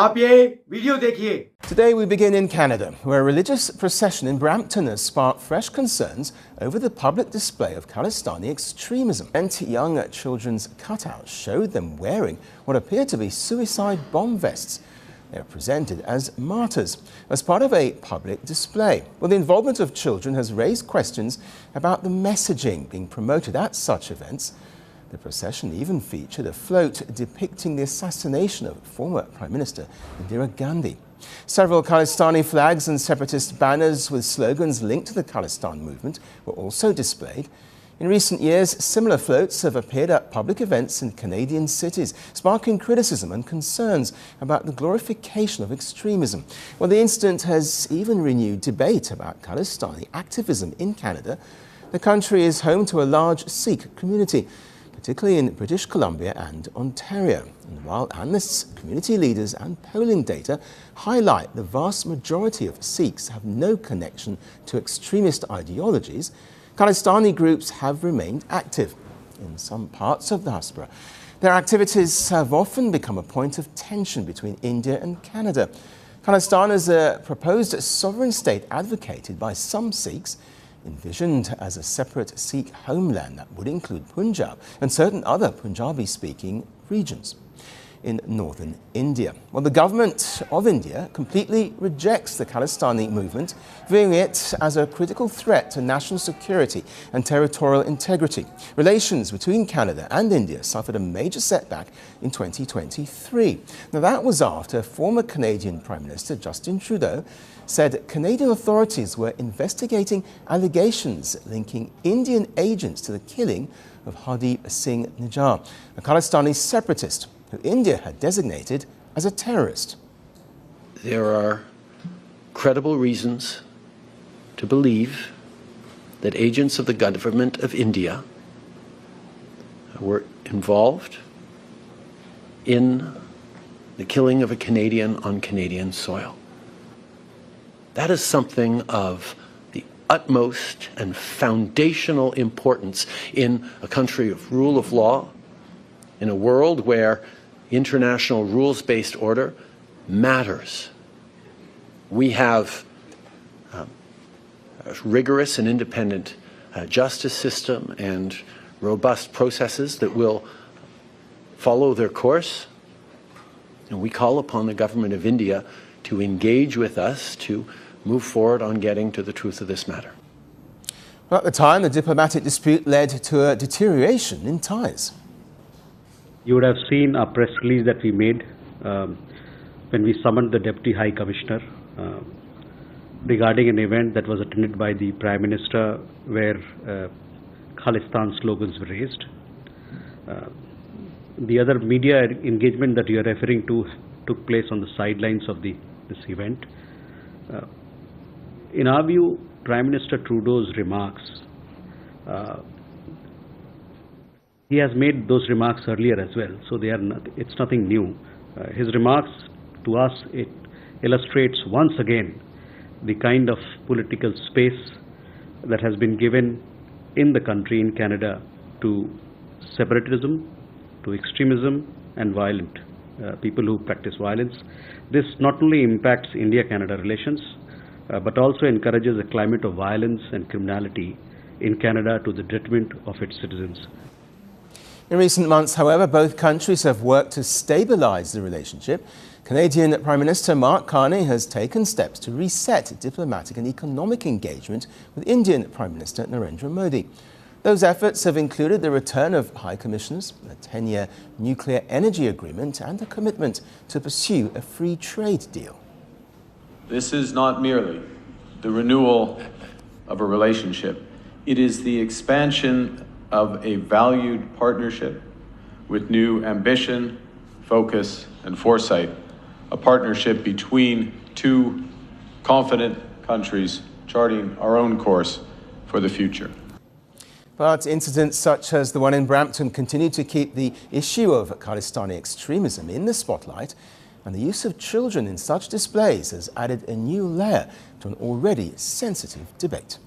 आप ये वीडियो देखिए। Today we begin in Canada, where a religious procession in Brampton has sparked fresh concerns over the public display of Khalistani extremism. Young children's cutouts showed them wearing what appear to be suicide bomb vests. They are presented as martyrs as part of a public display. Well, the involvement of children has raised questions about the messaging being promoted at such events. The procession even featured a float depicting the assassination of former Prime Minister Indira Gandhi. Several Khalistani flags and separatist banners with slogans linked to the Khalistan movement were also displayed. In recent years, similar floats have appeared at public events in Canadian cities, sparking criticism and concerns about the glorification of extremism. Well, the incident has even renewed debate about Khalistani activism in Canada. The country is home to a large Sikh community, particularly in British Columbia and Ontario. And while analysts, community leaders and polling data highlight the vast majority of Sikhs have no connection to extremist ideologies, Khalistani groups have remained active in some parts of the diaspora. Their activities have often become a point of tension between India and Canada. Khalistan is a proposed sovereign state advocated by some Sikhs, envisioned as a separate Sikh homeland that would include Punjab and certain other Punjabi-speaking regions in northern India. Well, the government of India completely rejects the Khalistani movement, viewing it as a critical threat to national security and territorial integrity. Relations between Canada and India suffered a major setback in 2023. Now, that was after former Canadian Prime Minister Justin Trudeau said Canadian authorities were investigating allegations linking Indian agents to the killing of Hardeep Singh Nijjar, a Khalistani separatist who India had designated as a terrorist. There are credible reasons to believe that agents of the government of India were involved in the killing of a Canadian on Canadian soil. That is something of the utmost and foundational importance in a country of rule of law, in a world where international rules-based order matters. We have a rigorous and independent justice system and robust processes that will follow their course. And we call upon the government of India to engage with us to move forward on getting to the truth of this matter. Well, at the time, the diplomatic dispute led to a deterioration in ties. You would have seen a press release that we made when we summoned the Deputy High Commissioner regarding an event that was attended by the Prime Minister where Khalistan slogans were raised. The other media engagement that you are referring to took place on the sidelines of this event. In our view, Prime Minister Trudeau's remarks, he has made those remarks earlier as well, so it's nothing new. His remarks to us, it illustrates once again the kind of political space that has been given in the country, in Canada, to separatism, to extremism and violent people who practice violence. This not only impacts India-Canada relations, but also encourages a climate of violence and criminality in Canada to the detriment of its citizens. In recent months, however, both countries have worked to stabilise the relationship. Canadian Prime Minister Mark Carney has taken steps to reset diplomatic and economic engagement with Indian Prime Minister Narendra Modi. Those efforts have included the return of High Commissioners, a 10-year nuclear energy agreement and a commitment to pursue a free trade deal. This is not merely the renewal of a relationship. It is the expansion of a valued partnership with new ambition, focus, and foresight. A partnership between two confident countries charting our own course for the future. But incidents such as the one in Brampton continue to keep the issue of Khalistani extremism in the spotlight, and the use of children in such displays has added a new layer to an already sensitive debate.